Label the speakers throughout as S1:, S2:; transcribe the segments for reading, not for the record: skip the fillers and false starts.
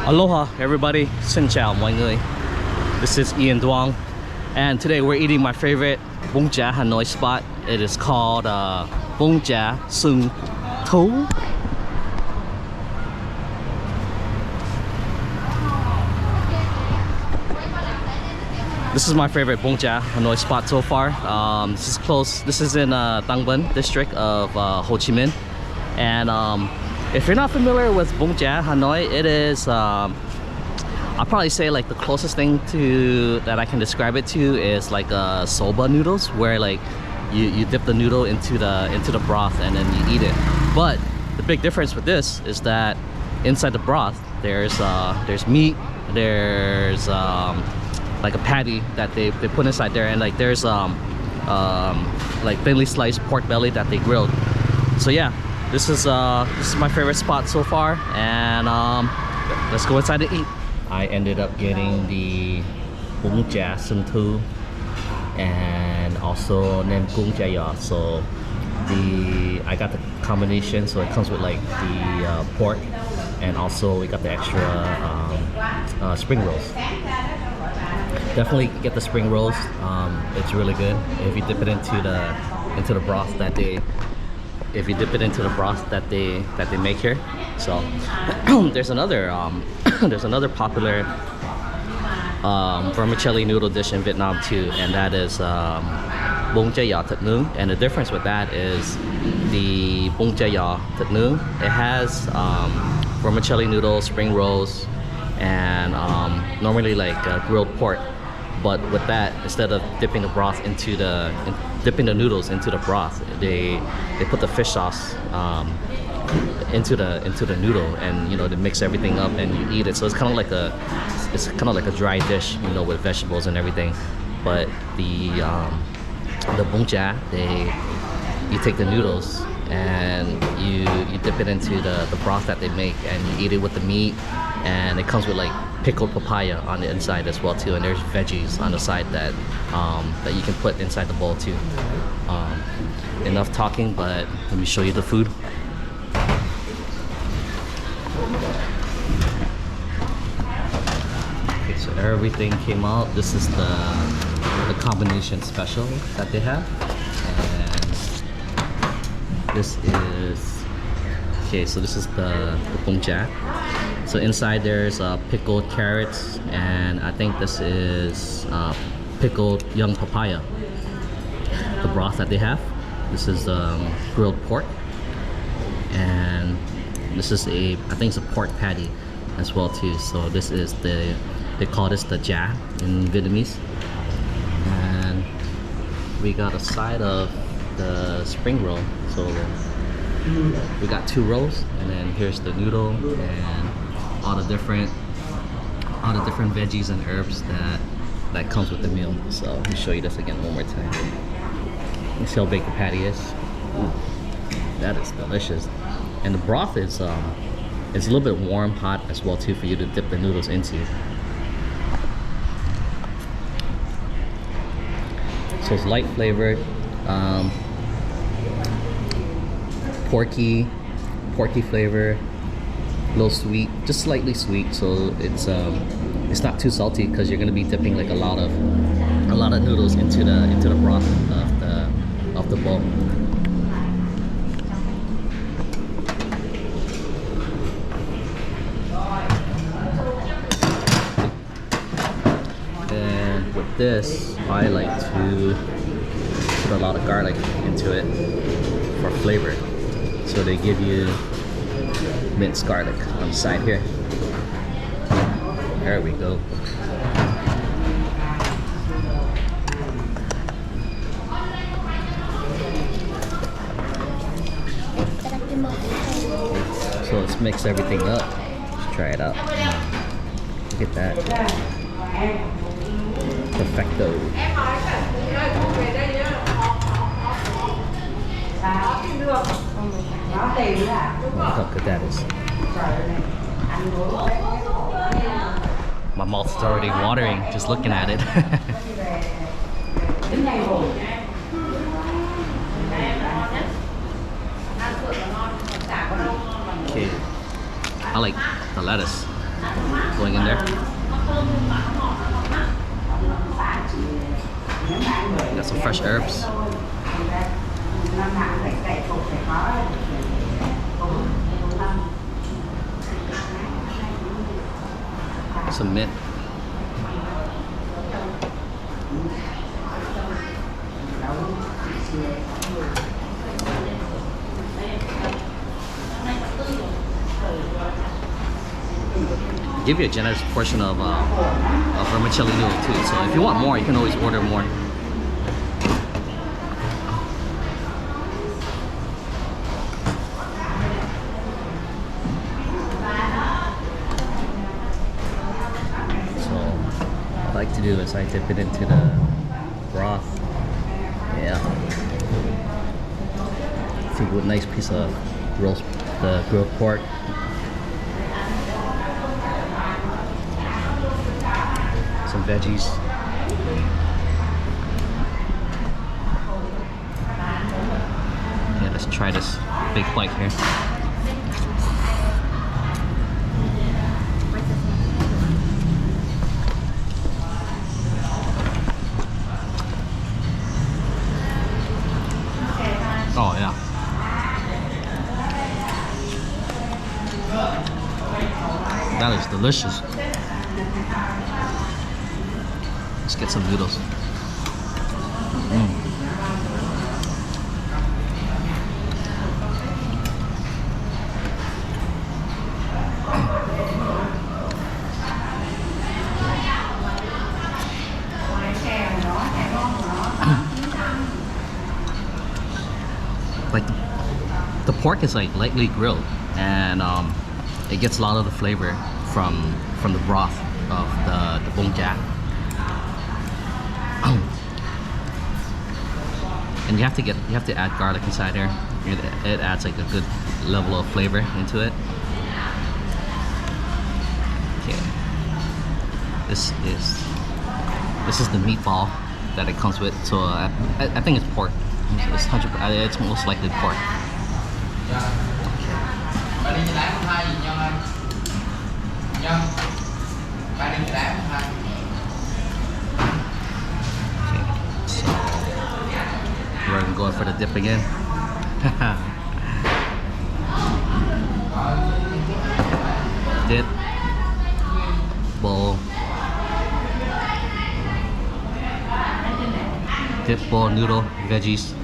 S1: Aloha everybody, xin chào mọi người. This is Ian Duong, and today we're eating my favorite Bún Chả Hanoi spot. It is called Bún Chả Xuân Tứ. This is my favorite Bún Chả Hanoi spot so far. This is close. This is in Tăng Binh district of Ho Chi Minh, and if you're not familiar with Bún Chả Hanoi, it is I'll probably say like the closest thing to that I can describe it to is like soba noodles, where like you dip the noodle into the broth and then you eat it. But the big difference with this is that inside the broth there's meat, there's like a patty that they put inside there, and like there's like thinly sliced pork belly that they grilled. So yeah, this is my favorite spot so far, and let's go inside and eat. I ended up getting the Bún Chả Xuân Tứ and also nem Bún Chả. So I got the combination, so it comes with like the pork, and also we got the extra spring rolls. Definitely get the spring rolls. It's really good if you dip it into the broth that they make here. So there's another popular vermicelli noodle dish in Vietnam too, and that is bún chả thịt nướng. And the difference with that is the bún chả thịt nướng, it has vermicelli noodles, spring rolls, and normally like grilled pork. But with that, instead of dipping the noodles into the broth, they put the fish sauce into the noodle, and they mix everything up and you eat it. So it's kind of like a dry dish, with vegetables and everything. But the bún chả, you take the noodles and you dip it into the broth that they make, and you eat it with the meat, and it comes with like pickled papaya on the inside as well too, and there's veggies on the side that you can put inside the bowl too. Enough talking, but let me show you the food. Okay, so everything came out. This is the combination special that they have, and this is okay. So this is the bún chả. So inside there's pickled carrots, and I think this is pickled young papaya. The broth that they have. This is grilled pork, and this is I think it's a pork patty as well too. So this is they call this the ja in Vietnamese, and we got a side of the spring roll. So we got 2 rolls, and then here's the noodle and all the different veggies and herbs that comes with the meal. So let me show you this again one more time. You see how big the patty is? Ooh, that is delicious. And the broth is it's a little bit warm, hot as well too, for you to dip the noodles into. So it's light flavored, porky flavor, a little sweet, just slightly sweet. So it's not too salty, because you're gonna be dipping like a lot of noodles into the broth of the bowl. And with this, I like to put a lot of garlic into it for flavor. So they give you minced garlic on the side here. There we go. So let's mix everything up. Let's try it out. Look at that. Perfecto. Look how good that is. My mouth's already watering just looking at it. Okay, I like the lettuce. going in there. Got some fresh herbs. Some mint. Give you a generous portion of vermicelli noodle too. So if you want more, you can always order more. So what I like to do is I dip it into the broth. Yeah. Take a nice piece of roast, the grilled pork. Some veggies. Yeah, let's try this big bite here. Oh yeah. That is delicious. Let's get some noodles. Like the pork is like lightly grilled, and it gets a lot of the flavor from the broth of the Bún Chả. And you have to add garlic inside there. It adds like a good level of flavor into it. Okay. This is the meatball that it comes with. So I think it's pork. It's 100%. It's most likely pork. We're gonna go for the dip again. Dip, bowl, dip, bowl, noodle, veggies.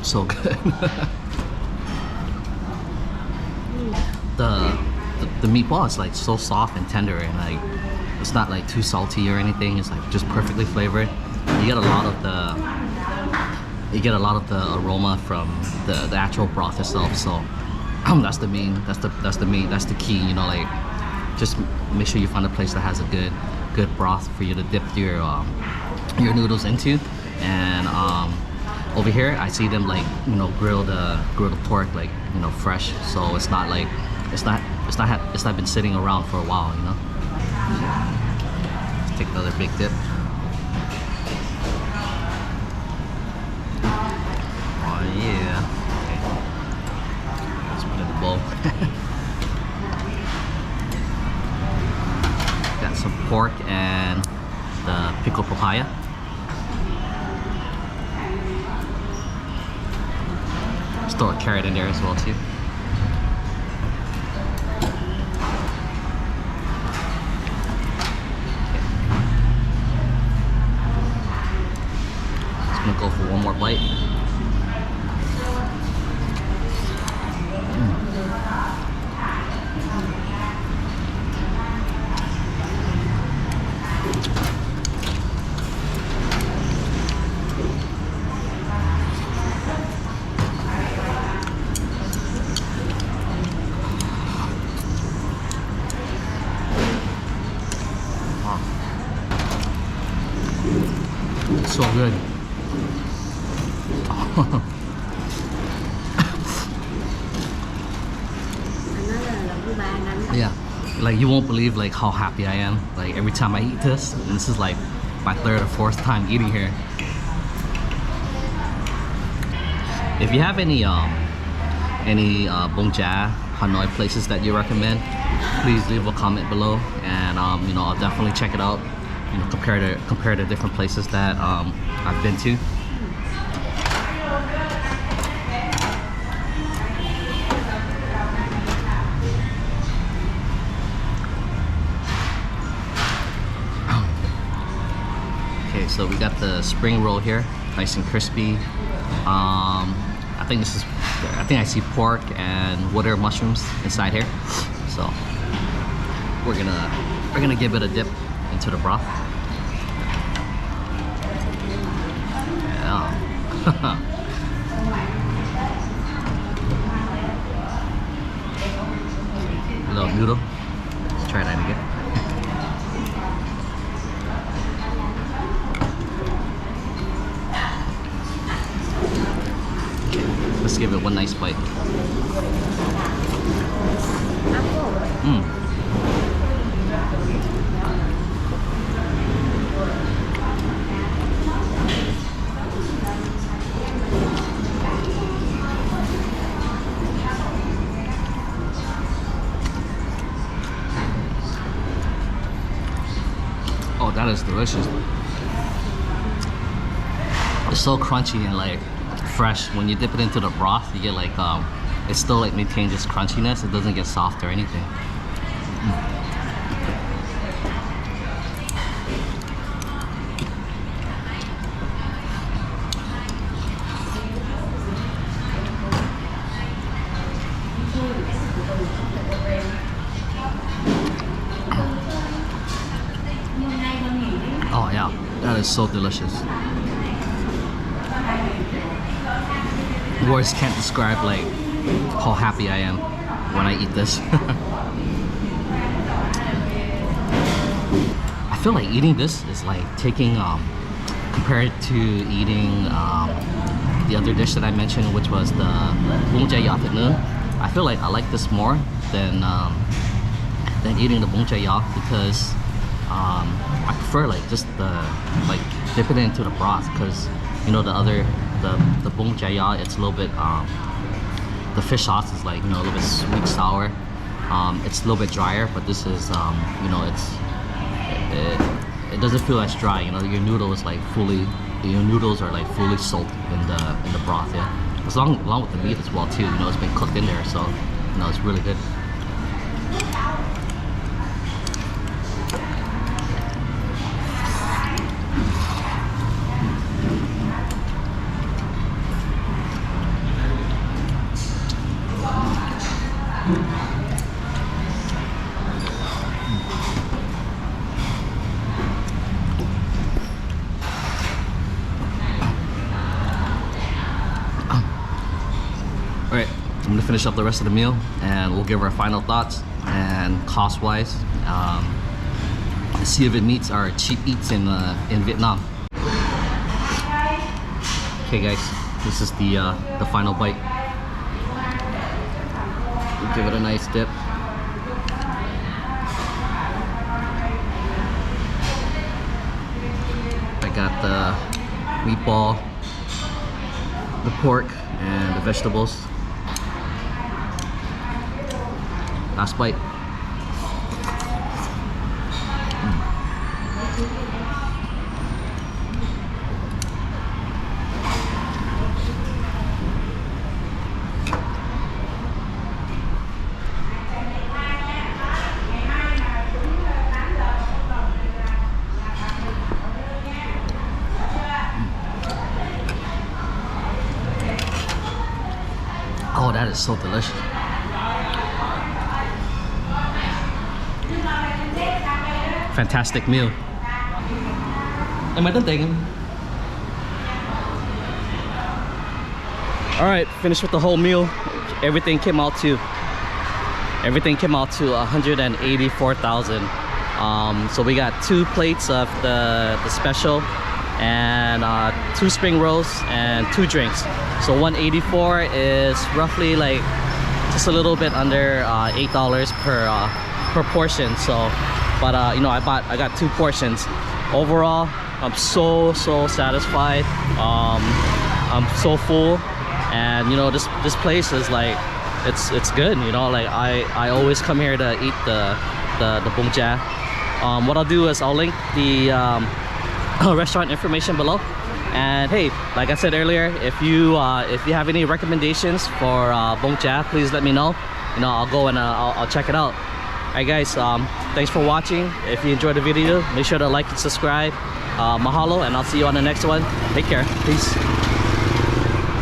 S1: So good. the meatball is like so soft and tender, and like it's not like too salty or anything. It's like just perfectly flavored. You get a lot of the aroma from the actual broth itself. So that's the key. You know, like just make sure you find a place that has a good broth for you to dip your noodles into. And over here, I see them like, you know, grill the pork, like, you know, fresh. So it's not like it's not been sitting around for a while, you know. Let's take another big dip. Oh yeah. Okay. Let's put it in the bowl. Got some pork and the pickled papaya. Throw a carrot in there as well too. Just gonna go for one more bite. So good. Yeah, like you won't believe like how happy I am. Like every time I eat this, and this is like my third or fourth time eating here. If you have any Bún Chả Hanoi places that you recommend, please leave a comment below, and you know, I'll definitely check it out. You know, compare to different places that I've been to. Okay, so we got the spring roll here, nice and crispy. I think I see pork and water mushrooms inside here. So we're gonna give it a dip into the broth. Yeah. A little noodle. Let's try that again. Let's give it one nice bite. Oh, that is delicious. It's so crunchy and like fresh. When you dip it into the broth, you get like it still like maintains its crunchiness. It doesn't get soft or anything. Oh yeah, that is so delicious. Words can't describe like how happy I am when I eat this. I feel like eating this is like taking compared to eating the other dish that I mentioned, which was the Bún Chả Giò thịt nướng. I feel like I like this more than eating the Bún Chả Giò, because I prefer like just like dipping it into the broth, because you know the Bún Chả Giò, it's a little bit the fish sauce is like, you know, a little bit sweet sour. It's a little bit drier, but this is you know, it doesn't feel as dry. You know, your noodles are like fully soaked in the broth. Yeah, along with the meat as well too. You know, it's been cooked in there, so you know, it's really good. Alright, I'm gonna finish up the rest of the meal and we'll give our final thoughts and cost-wise. See if it meets our cheap eats in Vietnam. Okay guys, this is the final bite. We'll give it a nice dip. I got the meatball, the pork, and the vegetables. Last bite. Oh, that is so delicious. Fantastic meal. Em mới tính tiền. All right, finished with the whole meal. Everything came out to 184,000. So we got 2 plates of the special, and 2 spring rolls and 2 drinks. So 184 is roughly like just a little bit under $8 per portion. So, but you know, I got 2 portions. Overall, I'm so satisfied. I'm so full, and you know, this place is like, it's good. You know, like I always come here to eat the Bún Chả. What I'll do is I'll link the restaurant information below. And hey, like I said earlier, if you have any recommendations for Bún Chả, please let me know. You know, I'll go and I'll check it out. Alright guys, thanks for watching. If you enjoyed the video, make sure to like and subscribe. Mahalo, and I'll see you on the next one. Take care. Peace.